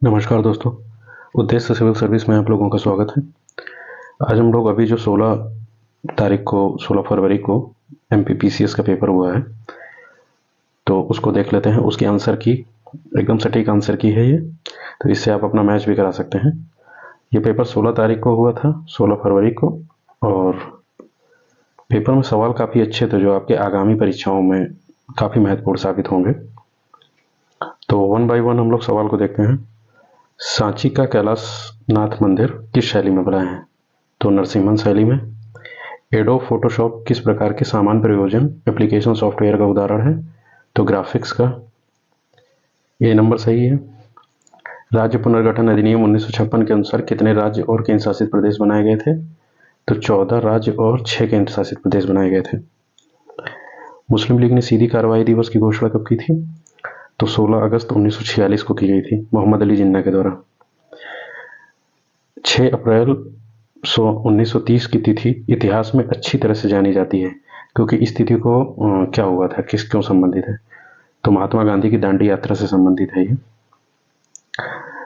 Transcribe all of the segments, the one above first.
नमस्कार दोस्तों, उद्देश्य सिविल सर्विस में आप लोगों का स्वागत है। आज हम लोग अभी जो 16 फरवरी को एमपीपीसीएस का पेपर हुआ है, तो उसको देख लेते हैं। उसकी आंसर की एकदम सटीक आंसर की है ये, तो इससे आप अपना मैच भी करा सकते हैं। ये पेपर 16 तारीख को हुआ था, 16 फरवरी को, और पेपर में सवाल काफ़ी अच्छे थे जो आपके आगामी परीक्षाओं में काफ़ी महत्वपूर्ण साबित होंगे। तो वन बाय वन हम लोग सवाल को देखते हैं। सांची का कैलाश नाथ मंदिर किस शैली में बना है? तो नरसिम्हन शैली में। एडोब फोटोशॉप किस प्रकार के सामान्य प्रयोजन एप्लीकेशन सॉफ्टवेयर का उदाहरण है? तो ग्राफिक्स का। ये नंबर सही है। राज्य पुनर्गठन अधिनियम 1956 के अनुसार कितने राज्य और केंद्र शासित प्रदेश बनाए गए थे? तो 14 राज्य और 6 केंद्र शासित प्रदेश बनाए गए थे। मुस्लिम लीग ने सीधी कार्रवाई दिवस की घोषणा कब की थी? तो 16 अगस्त 1946 को की गई थी, मोहम्मद अली जिन्ना के द्वारा। 6 अप्रैल 1930 की तिथि इतिहास में अच्छी तरह से जानी जाती है, क्योंकि इस तिथि को क्या हुआ था, क्यों संबंधित है? तो महात्मा गांधी की दांडी यात्रा से संबंधित है ये।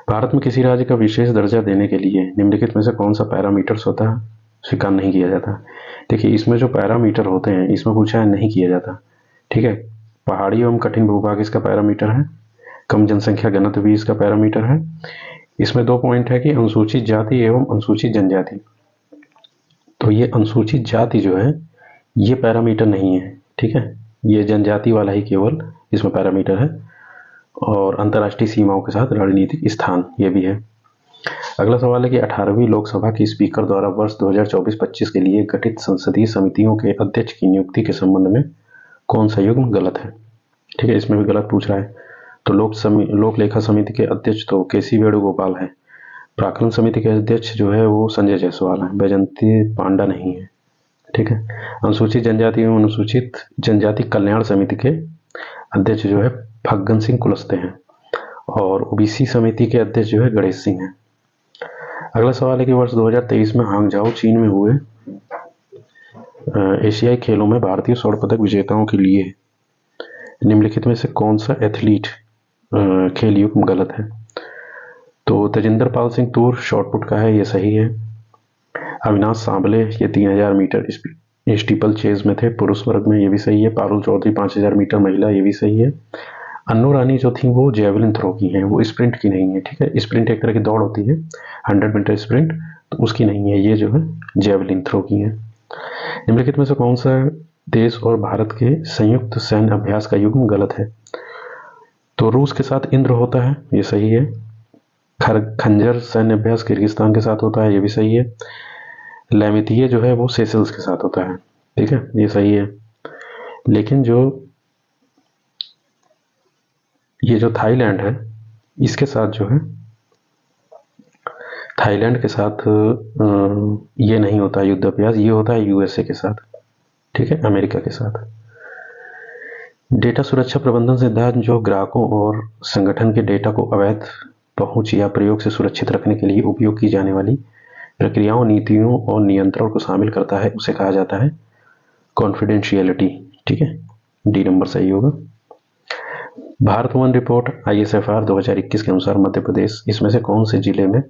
भारत में किसी राज्य का विशेष दर्जा देने के लिए निम्नलिखित में से कौन सा पैरामीटर्स होता है स्वीकार नहीं किया जाता? देखिए, इसमें जो पैरामीटर होते हैं, इसमें पूछा है नहीं किया जाता। ठीक है, पहाड़ी एवं कठिन भूभाग इसका पैरामीटर है, कम जनसंख्या घनत्व भी इसका पैरामीटर है। इसमें 2 पॉइंट है कि अनुसूचित जाति एवं अनुसूचित जनजाति। तो ये अनुसूचित जाति जो है, ये पैरामीटर नहीं है। ठीक है, ये जनजाति वाला ही केवल इसमें पैरामीटर है। और अंतर्राष्ट्रीय सीमाओं के साथ रणनीतिक स्थान, ये भी है। अगला सवाल है कि 18वीं लोकसभा के स्पीकर द्वारा वर्ष 2024-25 के लिए गठित संसदीय समितियों के अध्यक्ष की नियुक्ति के संबंध में कौन सा युग्म गलत है? ठीक है, इसमें भी गलत पूछ रहा है। तो लोक लेखा समिति के अध्यक्ष तो केसी वेणुगोपाल है। प्राक्कलन समिति के अध्यक्ष जो है वो संजय जायसवाल है, बैजंती पांडा नहीं है। ठीक है, अनुसूचित जनजाति एवं अनुसूचित जनजाति कल्याण समिति के अध्यक्ष जो है फग्गन सिंह कुलस्ते हैं, और ओबीसी समिति के अध्यक्ष जो है गणेश सिंह हैं। अगला सवाल है कि वर्ष 2023 में हांगझाओ चीन में हुए एशियाई खेलों में भारतीय स्वर्ण पदक विजेताओं के लिए निम्नलिखित में से कौन सा एथलीट खेल युग्म गलत है? तो तेजिंदर पाल सिंह तूर शॉटपुट का है, ये सही है। अविनाश सांबले ये 3000 मीटर स्टीपल चेज में थे पुरुष वर्ग में, ये भी सही है। पारुल चौधरी 5000 मीटर महिला, ये भी सही है। अन्नू रानी जो थी वो जेवलिन थ्रो की हैं, वो स्प्रिंट की नहीं है। ठीक है, स्प्रिंट एक तरह की दौड़ होती है, 100 मीटर स्प्रिंट, तो उसकी नहीं है, ये जो है जेवलिन थ्रो की है। निम्नलिखित में से कौन सा देश और भारत के संयुक्त सैन्य अभ्यास का युग्म गलत है? तो रूस के साथ इंद्र होता है, ये सही है। खंजर सैन्य अभ्यास किर्गिस्तान के साथ होता है, ये भी सही है। लैमितिये जो है वो सेशल्स के साथ होता है। ठीक है, ये सही है। लेकिन ये जो थाईलैंड है, इसके साथ जो है, थाईलैंड के साथ ये नहीं होता युद्ध अभ्यास, ये होता है यूएसए के साथ। ठीक है, अमेरिका के साथ। डेटा सुरक्षा प्रबंधन सिद्धांत जो ग्राहकों और संगठन के डेटा को अवैध पहुंच या प्रयोग से सुरक्षित रखने के लिए उपयोग की जाने वाली प्रक्रियाओं, नीतियों और नियंत्रण को शामिल करता है, उसे कहा जाता है कॉन्फिडेंशियलिटी। ठीक है, डी नंबर सही होगा। भारत वन रिपोर्ट ISFR 2021 के अनुसार मध्य प्रदेश इसमें से कौन से जिले में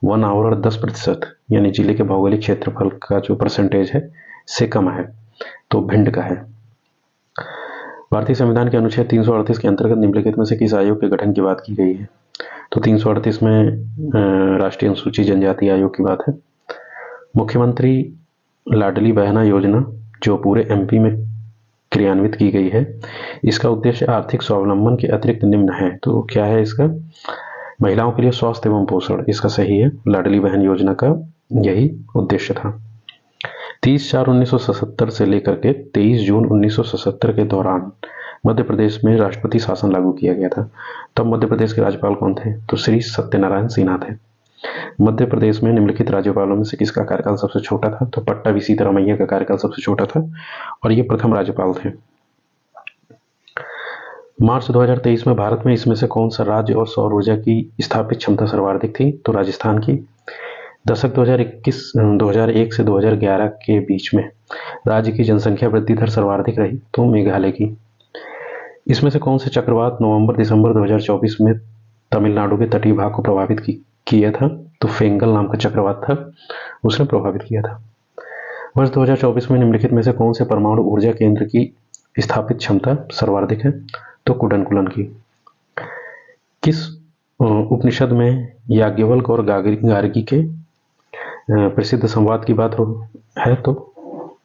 1 आवर और 10% यानी जिले के भौगोलिक क्षेत्रफल का जो परसेंटेज है से कम है? तो भिंड का है। भारतीय संविधान के अनुच्छेद 338 के अंतर्गत निम्नलिखित में से किस आयोग के गठन की बात की गई है? तो 338 में राष्ट्रीय अनुसूचित जनजाति आयोग की बात है। मुख्यमंत्री लाडली बहना योजना जो पूरे MP में क्रियान्वित की गई है, इसका उद्देश्य आर्थिक स्वावलंबन के अतिरिक्त निम्न है। तो क्या है इसका? महिलाओं के लिए स्वास्थ्य एवं पोषण, इसका सही है। लाडली बहन योजना का यही उद्देश्य था। 30/4/1977 से लेकर के 23 जून 1977 के दौरान मध्य प्रदेश में राष्ट्रपति शासन लागू किया गया था। तब मध्य प्रदेश के राज्यपाल कौन थे? तो श्री सत्यनारायण सिन्हा थे। मध्य प्रदेश में निम्नलिखित राज्यपालों में से किसका कार्यकाल सबसे छोटा था? तो पट्टाभी सीतारामैया का कार्यकाल सबसे छोटा था, और ये प्रथम राज्यपाल थे। मार्च 2023 में भारत में इसमें से कौन सा राज्य और सौर ऊर्जा की स्थापित क्षमता सर्वाधिक थी? तो राजस्थान की। दशक 2001 से 2011 के बीच में राज्य की जनसंख्या वृद्धि दर सर्वाधिक रही? तो मेघालय की। इसमें से कौन से चक्रवात नवंबर-दिसंबर 2024 में तमिलनाडु के तटीय भाग को प्रभावित किया था, तो फेंगल नाम का चक्रवात था, उसने प्रभावित किया था। वर्ष 2024 में निम्नलिखित में से कौन से परमाणु ऊर्जा केंद्र की स्थापित क्षमता सर्वाधिक है? तो कुडनकुलन की। किस उपनिषद में याज्ञवल्क्य और गार्गी के प्रसिद्ध संवाद की बात है? तो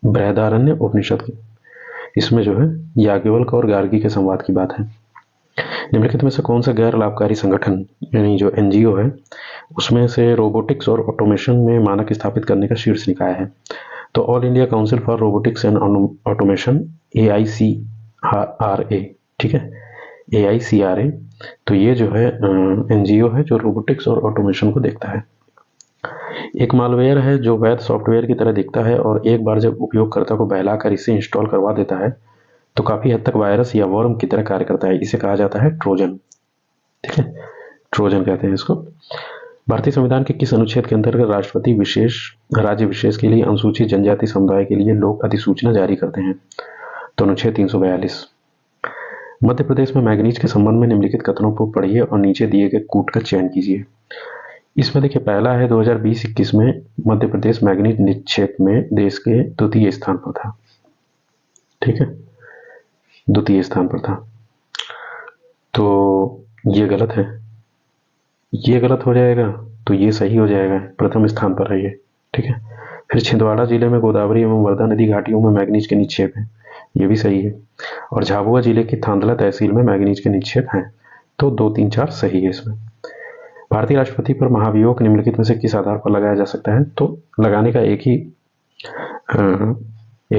बृहदारण्य उपनिषद की। इसमें जो है याज्ञवल्क्य और गार्गी के संवाद की बात है। निम्नलिखित में से कौन सा गैर लाभकारी संगठन यानी जो एनजीओ है उसमें से रोबोटिक्स और ऑटोमेशन में मानक स्थापित करने का शीर्ष निकाय है? तो all India council for robotics and automation, AICRA, ठीक है, AICRA। तो ये जो है एनजीओ है जो रोबोटिक्स और ऑटोमेशन को देखता है। एक मालवेयर है जो वैध सॉफ्टवेयर की तरह दिखता है और एक बार जब उपयोगकर्ता को बहलाकर इसे इंस्टॉल करवा देता है तो काफी हद तक वायरस या वर्म की तरह कार्य करता है। इसे कहा जाता है ट्रोजन, ठीक है, ट्रोजन कहते हैं इसको। भारतीय संविधान के किस अनुच्छेद के अंतर्गत राष्ट्रपति राज्य विशेष के लिए अनुसूचित जनजाति समुदाय के लिए लोक अधिसूचना जारी करते हैं? तो अनुच्छेद 342। मध्य प्रदेश में मैग्नीज के संबंध में निम्नलिखित कथनों को पढ़िए और नीचे दिए गए कूट का चयन कीजिए। इसमें देखिए पहला है 2020-21 में मध्य प्रदेश मैग्नीज निक्षेप में देश के द्वितीय स्थान पर था, ठीक है, द्वितीय स्थान पर था। तो ये गलत है, ये गलत हो जाएगा, तो ये सही हो जाएगा, प्रथम स्थान पर है ये, ठीक है। फिर छिंदवाड़ा जिले में गोदावरी एवं वर्धा नदी घाटियों में मैग्नीज के निक्षेप हैं, ये भी सही है। और झाबुआ जिले की थांदला तहसील में मैग्नीज के निक्षेप हैं, तो 2, 3, 4 सही है इसमें। भारतीय राष्ट्रपति पर महाभियोग निम्नलिखित में से किस आधार पर लगाया जा सकता है? तो लगाने का एक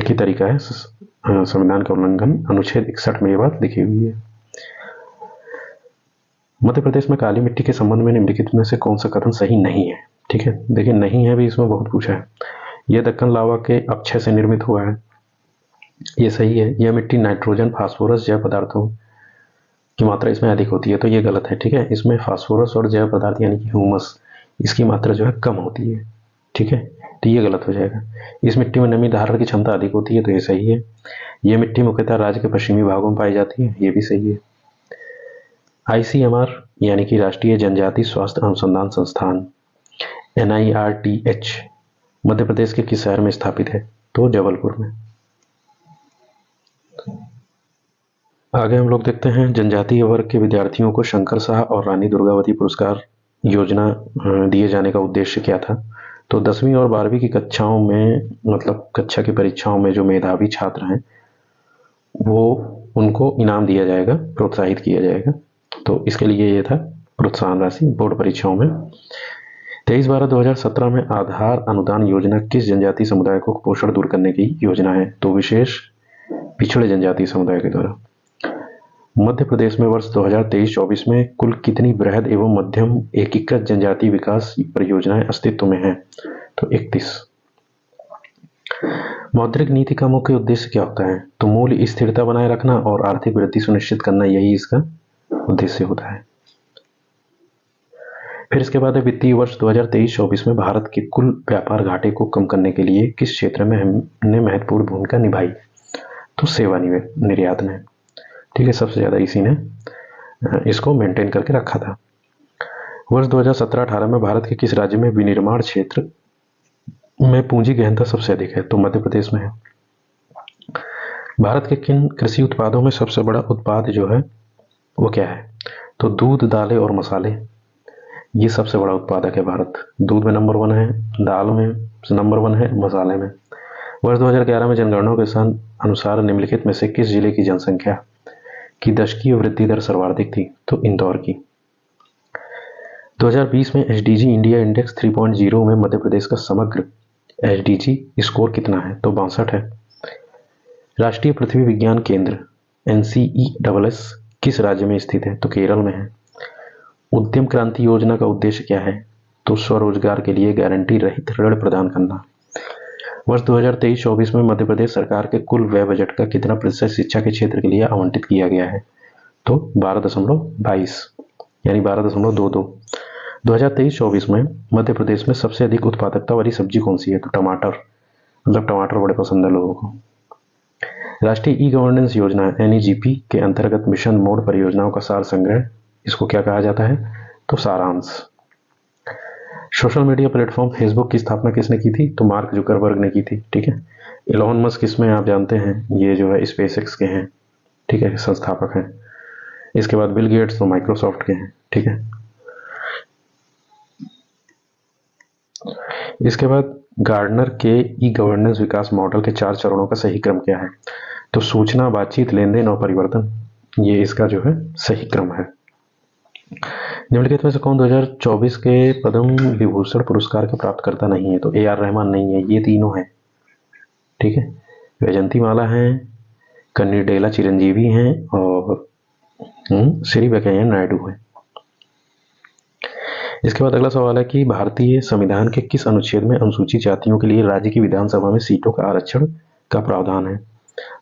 ही तरीका है, संविधान का उल्लंघन। अनुच्छेद 61 में ये बात लिखी हुई है। मध्य प्रदेश में काली मिट्टी के संबंध में निम्नलिखित में से कौन सा कथन सही नहीं है? ठीक है, देखिए नहीं है भी इसमें बहुत पूछा है। यह दक्कन लावा के अपक्षय से निर्मित हुआ है, ये सही है। यह मिट्टी नाइट्रोजन, फास्फोरस, जैव पदार्थों की मात्रा इसमें अधिक होती है, तो ये गलत है, ठीक है। इसमें फास्फोरस और जैव पदार्थ यानी कि ह्यूमस, इसकी मात्रा जो है कम होती है, ठीक है, तो ये गलत हो जाएगा। इस मिट्टी में नमी धारण की क्षमता अधिक होती है, तो ये सही है। ये मिट्टी मुख्यतः राज्य के पश्चिमी भागों में पाई जाती है, ये भी सही है। ICMR यानी कि राष्ट्रीय जनजाति स्वास्थ्य अनुसंधान संस्थान NIRTH मध्य प्रदेश के किस शहर में स्थापित है? तो जबलपुर में। आगे हम लोग देखते हैं जनजातीय वर्ग के विद्यार्थियों को शंकर शाह और रानी दुर्गावती पुरस्कार योजना दिए जाने का उद्देश्य क्या था? तो 10वीं और 12वीं की कक्षाओं में, मतलब कक्षा की परीक्षाओं में जो मेधावी छात्र हैं वो उनको इनाम दिया जाएगा, प्रोत्साहित किया जाएगा, तो इसके लिए ये था प्रोत्साहन राशि बोर्ड परीक्षाओं में। 23/12/2017 में आधार अनुदान योजना किस जनजातीय समुदाय को कुपोषण दूर करने की योजना है? तो विशेष पिछड़े जनजातीय समुदाय के द्वारा। मध्य प्रदेश में वर्ष 2023-24 में कुल कितनी बृहद एवं मध्यम एकीकृत जनजातीय विकास परियोजनाएं अस्तित्व में हैं? तो 31। मौद्रिक नीति का मुख्य उद्देश्य क्या होता है? तो मूल्य स्थिरता बनाए रखना और आर्थिक वृद्धि सुनिश्चित करना, यही इसका उद्देश्य होता है। फिर इसके बाद है वित्तीय वर्ष 2023-24 में भारत के कुल व्यापार घाटे को कम करने के लिए किस क्षेत्र में हमने महत्वपूर्ण भूमिका निभाई? तो सेवा निर्यात में, ठीक है, सबसे ज्यादा इसी ने इसको मेंटेन करके रखा था। वर्ष 2017-18 में भारत के किस राज्य में विनिर्माण क्षेत्र में पूंजी गहनता सबसे अधिक है? तो मध्य प्रदेश में है। भारत के किन कृषि उत्पादों में सबसे बड़ा उत्पाद जो है वो क्या है? तो दूध, दालें और मसाले, ये सबसे बड़ा उत्पादक है भारत। दूध में नंबर 1 है, दाल में नंबर 1 है, मसाले में। वर्ष 2011 में जनगणना के अनुसार निम्नलिखित में से किस जिले की जनसंख्या की दशकीय वृद्धि दर सर्वाधिक थी? तो इंदौर की। 2020 में SDG इंडिया इंडेक्स 3.0 में मध्य प्रदेश का समग्र SDG स्कोर कितना है? तो 62 है। राष्ट्रीय पृथ्वी विज्ञान केंद्र NCESS किस राज्य में स्थित है? तो केरल में है। उद्यम क्रांति योजना का उद्देश्य क्या है? तो स्वरोजगार के लिए गारंटी रहित ऋण प्रदान करना। वर्ष 2023-24 में मध्य प्रदेश सरकार के कुल व्यय बजट का कितना प्रतिशत शिक्षा के क्षेत्र के लिए आवंटित किया गया है? तो 12.22 यानी 12.22। 2023-24 में मध्य प्रदेश में सबसे अधिक उत्पादकता वाली सब्जी कौन सी है? तो टमाटर, मतलब टमाटर बड़े पसंद है लोगों को। राष्ट्रीय ई गवर्नेंस योजना NEGP के अंतर्गत मिशन मोड परियोजनाओं का सार संग्रह इसको क्या कहा जाता है? तो सारांश। सोशल मीडिया प्लेटफॉर्म फेसबुक की स्थापना किसने की थी? तो मार्क जुकरबर्ग ने की थी। ठीक है। इलॉन मस्क इसमें आप जानते हैं, ये जो है स्पेसएक्स के हैं, ठीक है, संस्थापक हैं। इसके बाद बिल गेट्स तो माइक्रोसॉफ्ट के हैं। ठीक है। इसके बाद गार्डनर के ई गवर्नेंस विकास मॉडल के 4 चरणों का सही क्रम क्या है? तो सूचना, बातचीत, लेन देन और परिवर्तन, ये इसका जो है सही क्रम है। निम्नलिखित में से कौन 2024 के पद्म विभूषण पुरस्कार के प्राप्तकर्ता नहीं है? तो ए आर रहमान नहीं है, ये तीनों हैं। ठीक है। वैजंती माला हैं, कन्नीडेला चिरंजीवी हैं और श्री वेंकैया नायडू हैं। इसके बाद अगला सवाल है कि भारतीय संविधान के किस अनुच्छेद में अनुसूचित जातियों के लिए राज्य की विधानसभा में सीटों का आरक्षण का प्रावधान है?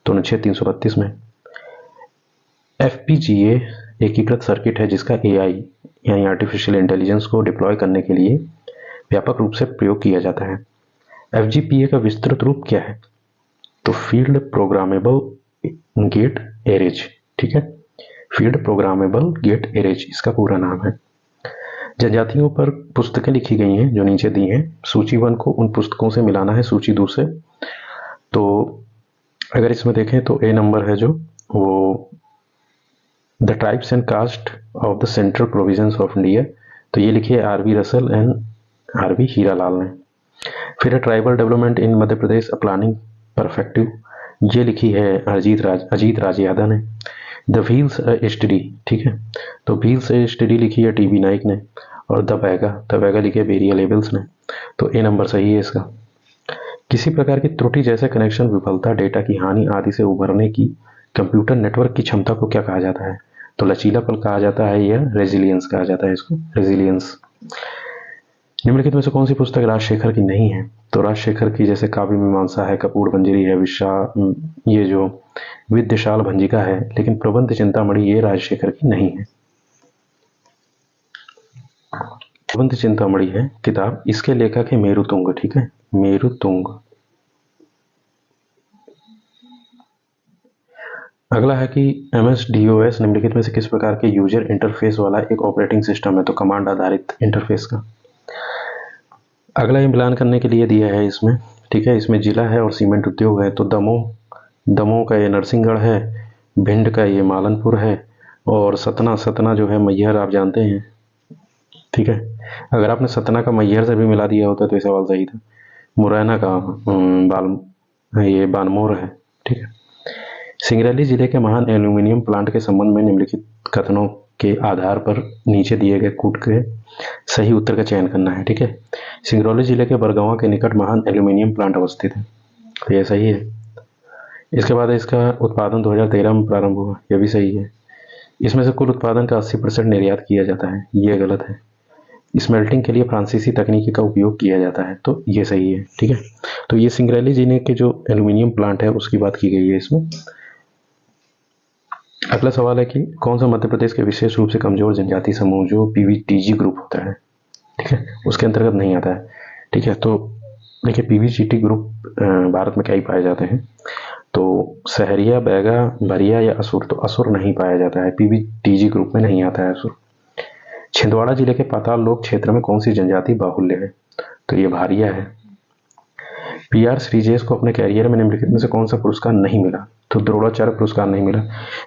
तो अनुच्छेद 332 में। FPGA एकीकृत सर्किट है जिसका AI यानी आर्टिफिशियल इंटेलिजेंस को डिप्लॉय करने के लिए व्यापक रूप से प्रयोग किया जाता है। FGPA का विस्तृत रूप क्या है? तो फील्ड प्रोग्रामेबल गेट एरेज। ठीक है। फील्ड प्रोग्रामेबल गेट एरेज इसका पूरा नाम है। जनजातियों पर पुस्तकें लिखी गई हैं जो नीचे दी हैं। सूची 1 को उन पुस्तकों से मिलाना है सूची 2 से। तो अगर इसमें देखें तो A नंबर है जो वो the tribes and caste of the central provisions of India, तो ये लिखी है RV रसल एंड RV हीरालाल ने। फिर है tribal development in Madhya Pradesh a planning perspective, ये लिखी है अजीत राज यादव ने। द व्हील्स स्टडी, ठीक है, तो व्हील्स स्टडी लिखी है TB नाइक ने। और द बैगा लिखी है बेरिया लेबल्स ने। तो A नंबर सही है इसका। किसी प्रकार की त्रुटि जैसे कनेक्शन विफलता, डेटा की हानि आदि से उभरने की कंप्यूटर नेटवर्क की क्षमता को क्या कहा जाता है? तो लचीलापन कहा जाता है या रेजिलियंस कहा जाता है इसको? रेजिलियंस। निम्नलिखित में से कौन सी पुस्तक राजशेखर की नहीं है? तो राजशेखर की जैसे काव्य मीमांसा है, कपूर मंजरी है, ये जो विद्यशाल भंजिका है, लेकिन प्रबंध चिंतामणि ये राजशेखर की नहीं है। प्रबंध चिंतामणि है किताब, इसके लेखक है मेरुतुंग। ठीक है, मेरुतुंग। अगला है कि MS-DOS निम्नलिखित में से किस प्रकार के यूजर इंटरफेस वाला एक ऑपरेटिंग सिस्टम है? तो कमांड आधारित इंटरफेस का। अगला ये मिलान करने के लिए दिया है इसमें। ठीक है, इसमें जिला है और सीमेंट उद्योग है। तो दमोह का ये नरसिंहगढ़ है, भिंड का ये मालनपुर है और सतना जो है मैहर, आप जानते हैं। ठीक है, अगर आपने सतना का मैहर से भी मिला दिया होता तो ये सवाल सही था। मुरैना का ये बानमोर है। ठीक है। सिंगरौली जिले के महान एल्यूमीनियम प्लांट के संबंध में निम्नलिखित कथनों के आधार पर नीचे दिए गए कूट के सही उत्तर का चयन करना है। ठीक है, सिंगरौली जिले के बरगवां के निकट महान एल्यूमीनियम प्लांट अवस्थित है, तो यह सही है। इसके बाद इसका उत्पादन 2013 में प्रारंभ हुआ, यह भी सही है। इसमें से कुल उत्पादन का 80% निर्यात किया जाता है, ये गलत है। स्मेल्टिंग के लिए फ्रांसीसी तकनीकी का उपयोग किया जाता है, तो ये सही है। ठीक है, तो ये सिंगरौली जिले के जो एल्यूमिनियम प्लांट है उसकी बात की गई है इसमें। अगला सवाल है कि कौन सा मध्य प्रदेश के विशेष रूप से कमजोर जनजाति समूह जो PVTG ग्रुप होता है, ठीक है, उसके अंतर्गत नहीं आता है। ठीक है, तो देखिए PVTG ग्रुप भारत में क्या ही पाए जाते हैं? तो सहरिया, बैगा, भरिया या असुर, तो असुर नहीं पाया जाता है, PVTG ग्रुप में नहीं आता है असुर। छिंदवाड़ा जिले के पाताल लोक क्षेत्र में कौन सी जनजाति बाहुल्य है? तो ये भारिया है। PR श्रीजेश को अपने कैरियर में निम्नलिखित में से कौन सा पुरस्कार नहीं मिला? तो द्रोणाचार्य पुरस्कार नहीं मिला।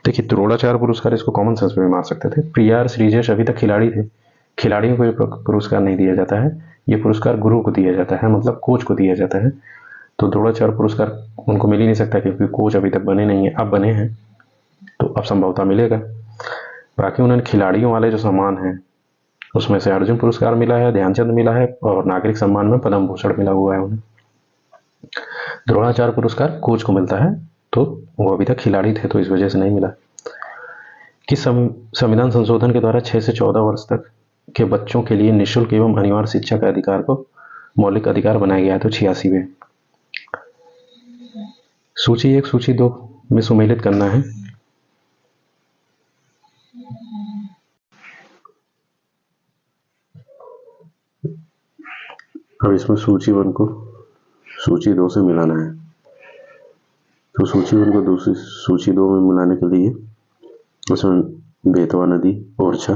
देखिए द्रोणाचार्य पुरस्कार इसको कॉमन सेंस में मार सकते थे। PR श्रीजेश अभी तक खिलाड़ी थे, खिलाड़ियों को ये पुरस्कार नहीं दिया जाता है, ये पुरस्कार गुरु को दिया जाता है, मतलब कोच को दिया जाता है। तो द्रोणाचार्य पुरस्कार उनको मिल ही नहीं सकता क्योंकि कोच अभी तक बने नहीं है, अब बने हैं तो अब संभवतः मिलेगा। बाकी उन्होंने खिलाड़ियों वाले जो सम्मान हैं उसमें से अर्जुन पुरस्कार मिला है, ध्यानचंद मिला है और नागरिक सम्मान में पद्म भूषण मिला हुआ है उन्हें। द्रोणाचार्य पुरस्कार कोच को मिलता है, तो वो अभी तक खिलाड़ी थे तो इस वजह से नहीं मिला। किस संविधान संशोधन के द्वारा 6 से 14 वर्ष तक के बच्चों के लिए निःशुल्क एवं अनिवार्य शिक्षा के अधिकार को मौलिक अधिकार बनाया गया है? तो 86वें। सूची 1 सूची 2 में सुमेलित करना है। अब इसमें सूची 1 को सूची 2 से मिलाना है, तो सूची 1 को दूसरी सूची 2 में मिलाने के लिए उसमें बेतवा नदी ओरछा,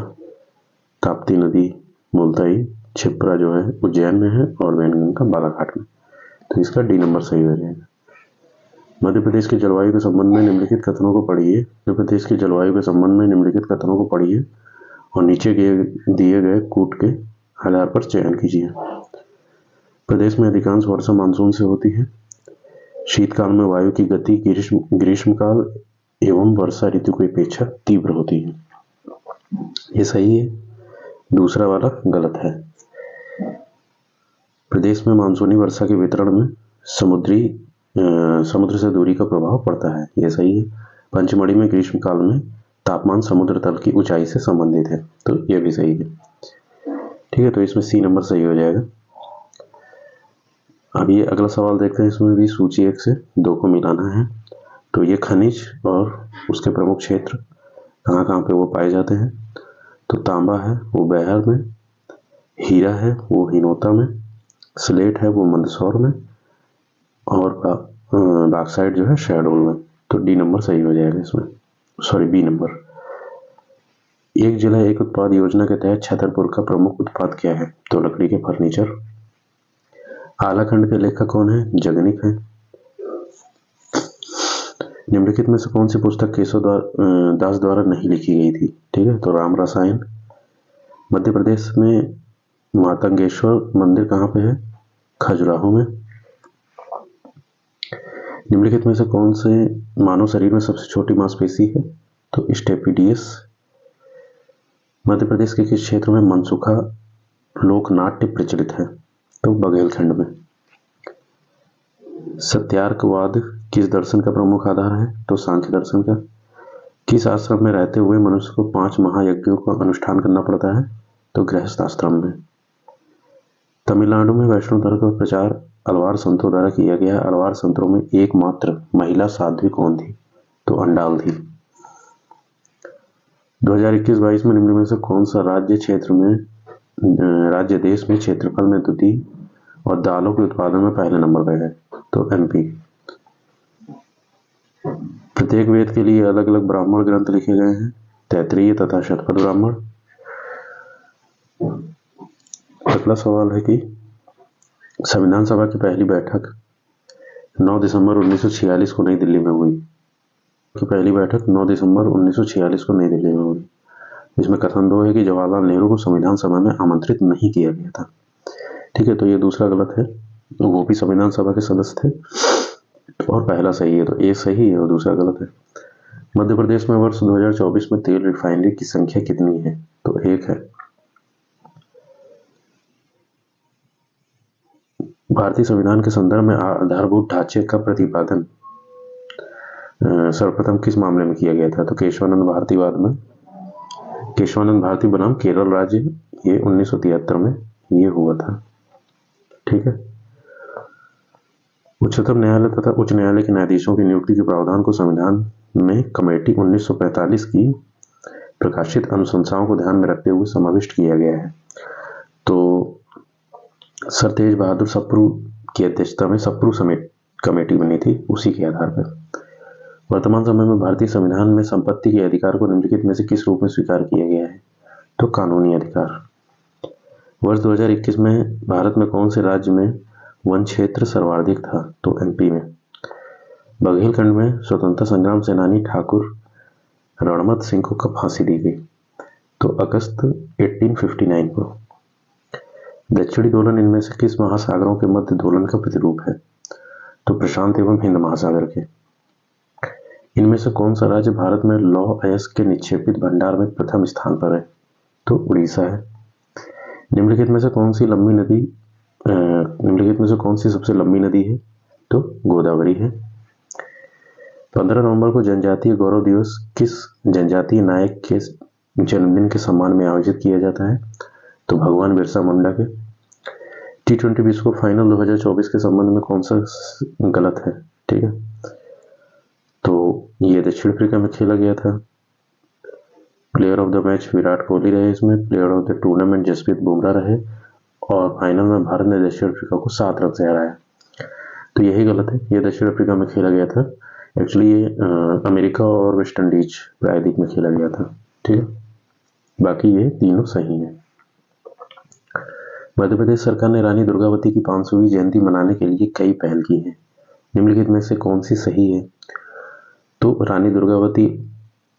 ताप्ती नदी मुलताई, क्षिप्रा जो है उज्जैन में है और वैनगंगा बालाघाट में। तो इसका डी नंबर सही हो जाएगा। मध्य प्रदेश की जलवायु के संबंध में निम्नलिखित कथनों को पढ़िए। मध्य प्रदेश की जलवायु के संबंध में निम्नलिखित कथनों को पढ़िए और नीचे दिए गए कूट के आधार पर चयन कीजिए। प्रदेश में अधिकांश वर्षा मानसून से होती है। शीतकाल में वायु की गति ग्रीष्मकाल एवं वर्षा ऋतु की अपेक्षा तीव्र होती है। ये सही है, दूसरा वाला गलत है। प्रदेश में मानसूनी वर्षा के वितरण में समुद्र से दूरी का प्रभाव पड़ता है। यह सही है। पंचमढ़ी में ग्रीष्मकाल में तापमान समुद्र तल की ऊंचाई से संबंधित है, तो यह भी सही है। ठीक है, तो इसमें सी नंबर सही हो जाएगा। अब ये अगला सवाल देखते हैं। इसमें भी सूची 1 से 2 को मिलाना है। तो ये खनिज और उसके प्रमुख क्षेत्र कहाँ कहाँ पे वो पाए जाते हैं। तो तांबा है वो बैहर में, हीरा है वो हिनोता में, स्लेट है वो मंदसौर में और बॉक्साइट जो है शहडोल में। तो डी नंबर सही हो जाएगा इसमें, सॉरी बी नंबर। एक जिला एक उत्पाद योजना के तहत छतरपुर का प्रमुख उत्पाद क्या है। तो लकड़ी के फर्नीचर। आलाखंड के लेखक कौन है। जगनिक है। निम्नलिखित में से कौन सी पुस्तक केशव दास द्वारा नहीं लिखी गई थी। ठीक है, तो राम रसायन। मध्य प्रदेश में मातंगेश्वर मंदिर कहाँ पे है। खजुराहो में। निम्नलिखित में से कौन से मानव शरीर में सबसे छोटी मांसपेशी है। तो स्टेपिडियस। मध्य प्रदेश के किस क्षेत्र में मनसुखा लोकनाट्य प्रचलित है। तो बघेलखंड में। सत्यार्कवाद किस दर्शन का प्रमुख आधार है। तो सांख्य दर्शन का। किस आश्रम में रहते हुए मनुष्य को 5 महायज्ञों का अनुष्ठान करना पड़ता है। तो गृहस्थ आश्रम में। तमिलनाडु में वैष्णव धर्म का प्रचार अलवार संतों द्वारा किया गया। अलवार संतों में एकमात्र महिला साध्वी कौन थी। तो अंडाल थी। 2021-22 में निम्न में से कौन सा राज्य देश में क्षेत्रफल में द्वितीय और दालों के उत्पादन में पहले नंबर पर है। तो एमपी। प्रत्येक वेद के लिए अलग अलग ब्राह्मण ग्रंथ लिखे गए हैं। तैत्तिरीय तथा शतपथ ब्राह्मण। अगला सवाल है कि संविधान सभा की पहली बैठक 9 दिसंबर 1946 को नई दिल्ली में हुई। पहली बैठक 9 दिसंबर 1946 को नई दिल्ली में हुई। इसमें कथन 2 है कि जवाहरलाल नेहरू को संविधान सभा में आमंत्रित नहीं किया गया था। ठीक है, तो ये दूसरा गलत है। वो भी संविधान सभा के सदस्य थे और पहला सही है, तो ए सही है और दूसरा गलत है। मध्य प्रदेश में वर्ष 2024 में तेल रिफाइनरी की संख्या कितनी है। तो 1 है। भारतीय संविधान के संदर्भ में आधारभूत ढांचे का प्रतिपादन सर्वप्रथम किस मामले में किया गया था। तो केशवानंद भारतीवाद में। केशवानंद भारती बनाम केरल राज्य, ये 1973 में ये हुआ था। ठीक है। उच्चतम न्यायालय तथा उच्च न्यायालय के न्यायाधीशों की नियुक्ति के प्रावधान को संविधान में कमेटी 1945 की प्रकाशित अनुशंसाओं को ध्यान में रखते हुए समाविष्ट किया गया है। तो सर तेज बहादुर सप्रू की अध्यक्षता में सप्रू समेत कमेटी बनी थी, उसी के आधार पर। वर्तमान समय में भारतीय संविधान में संपत्ति के अधिकार को निम्नलिखित में से किस रूप में स्वीकार किया गया है। तो कानूनी अधिकार। वर्ष 2021 में भारत में कौन से राज्य में वन क्षेत्र सर्वाधिक था। तो एमपी में। बघेलखंड में स्वतंत्रता संग्राम सेनानी ठाकुर रणमत सिंह को कब फांसी दी गई। तो अगस्त 1859 को। दक्षिणी दोलन इनमें से किस महासागरों के मध्य दोलन का प्रतिरूप है। तो प्रशांत एवं हिंद महासागर के। इनमें से कौन सा राज्य भारत में लौह अयस्क के निक्षेपित भंडार में प्रथम स्थान पर है। तो उड़ीसा है। निम्नलिखित में से कौन सी सबसे लंबी नदी है। तो गोदावरी है। 15 नवंबर को जनजातीय गौरव दिवस किस जनजातीय नायक के जन्मदिन के सम्मान में आयोजित किया जाता है। तो भगवान बिरसा मुंडा के। T20 विश्व फाइनल 2024 के संबंध में कौन सा गलत है। ठीक है, तो ये दक्षिण अफ्रीका में खेला गया था। Player of the match Virat Kohli रहे इसमें। Player of the tournament Jasprit Bumrah रहे और फाइनल में भारत ने दक्षिण अफ्रीका को 7 रन से हराया। तो यही गलत है, ये दक्षिण अफ्रीका में खेला गया था। एक्चुअली ये अमेरिका और वेस्ट इंडीज प्रायद्वीप में खेला गया था। ठीक है, बाकी ये तीनों सही हैं। मध्य प्रदेश सरकार ने रानी दुर्गावती की 500वीं जयंती मनाने के लिए कई पहल की हैं। निम्नलिखित में से कौन सी सही है? तो रानी दुर्गावती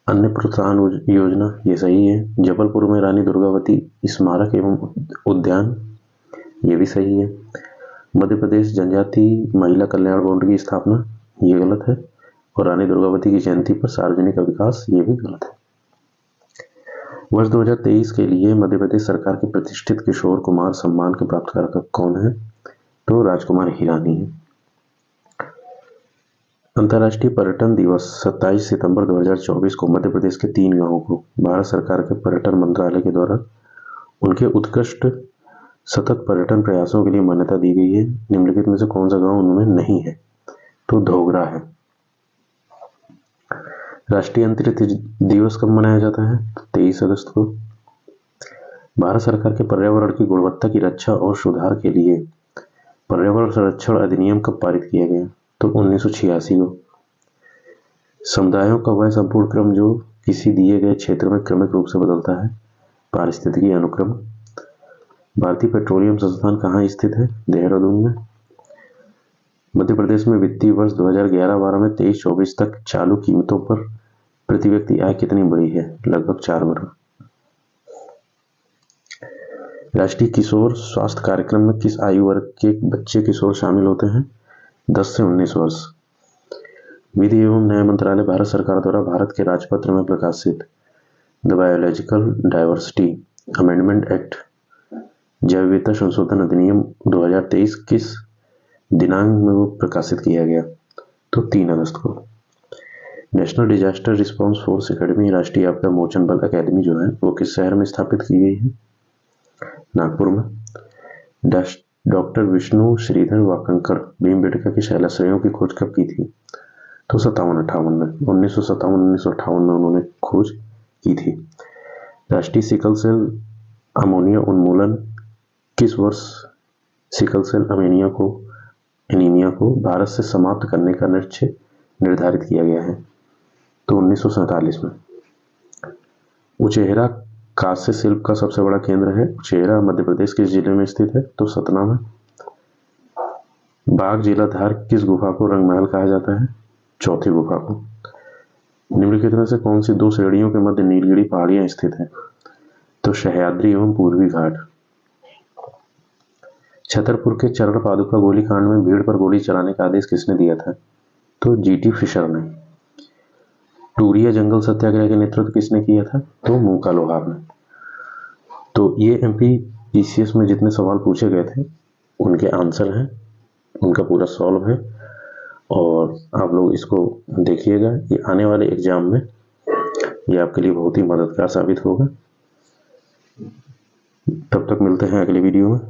अन्य प्रोत्साहन योजना, ये सही है। जबलपुर में रानी दुर्गावती स्मारक एवं उद्यान, ये भी सही है। मध्य प्रदेश जनजाति महिला कल्याण बोर्ड की स्थापना, ये गलत है। और रानी दुर्गावती की जयंती पर सार्वजनिक विकास, ये भी गलत है। वर्ष 2023 के लिए मध्य प्रदेश सरकार के प्रतिष्ठित किशोर कुमार सम्मान के प्राप्तकर्ता कौन है? तो राजकुमार हिरानी है। अंतर्राष्ट्रीय पर्यटन दिवस 27 सितंबर 2024 को मध्य प्रदेश के 3 गांवों को भारत सरकार के पर्यटन मंत्रालय के द्वारा उनके उत्कृष्ट सतत पर्यटन प्रयासों के लिए मान्यता दी गई है। निम्नलिखित में से कौन सा गांव उनमें नहीं है? तो धोगरा है। राष्ट्रीय अंतरिक्ष दिवस कब मनाया जाता है? 23 अगस्त को। भारत सरकार के पर्यावरण की गुणवत्ता की रक्षा और सुधार के लिए पर्यावरण संरक्षण अधिनियम कब पारित किया गया? तो 1986 को। समुदायों का वह संपूर्ण क्रम जो किसी दिए गए क्षेत्र में क्रमिक रूप से बदलता है, पारिस्थितिकी अनुक्रम। भारतीय पेट्रोलियम संस्थान कहाँ स्थित है? देहरादून में। मध्य प्रदेश में वित्तीय वर्ष 2011-12 में 23-24 तक चालू कीमतों पर प्रति व्यक्ति आय कितनी बढ़ी है? लगभग 4 गुना। राष्ट्रीय किशोर स्वास्थ्य कार्यक्रम में किस आयु वर्ग के बच्चे किशोर शामिल होते हैं? 10 से 19 वर्ष। विधि एवं न्याय मंत्रालय भारत सरकार द्वारा भारत के राजपत्र में प्रकाशित the biological diversity amendment act जैव विविधता संशोधन अधिनियम 2023 किस दिनांक में वो प्रकाशित किया गया? तो 3 अगस्त को। National disaster response force academy राष्ट्रीय आपदा मोचन बल अकेडमी जो है वो किस शहर में स्थापित की गई है? नागपुर में। डॉक्टर विष्णु श्रीधर वाकंकर भीमबेटका की शैलाश्रयों की खोज कब की थी? तो 57-58 में। 1957-1958 में उन्होंने खोज की थी। राष्ट्रीय सिकल सेल अमोनिया उन्मूलन किस वर्ष सिकल सेल एनीमिया को भारत से समाप्त करने का लक्ष्य निर्धारित किया गया है? तो 1947 में। उचेहरा कांस्य शिल्प का सबसे बड़ा केंद्र है। उचेहरा मध्य प्रदेश किस जिले में स्थित है? तो सतना में। बाघ जिलाधार किस गुफा को रंगमहल कहा जाता है? चौथी गुफा को। निम्नलिखित में से कौन सी 2 श्रेणियों के मध्य नीलगिरी पहाड़ियां स्थित है? तो सह्याद्री एवं पूर्वी घाट। छतरपुर के चरण पादुका गोलीकांड में भीड़ पर गोली चलाने का आदेश किसने दिया था? तो जीटी फिशर ने। टूरिया जंगल सत्याग्रह का नेतृत्व किसने किया था? तो मूका लोहार ने। तो ये एमपीपीसीएस में जितने सवाल पूछे गए थे उनके आंसर हैं, उनका पूरा सॉल्व है और आप लोग इसको देखिएगा। ये आने वाले एग्जाम में ये आपके लिए बहुत ही मददगार साबित होगा। तब तक मिलते हैं अगली वीडियो में।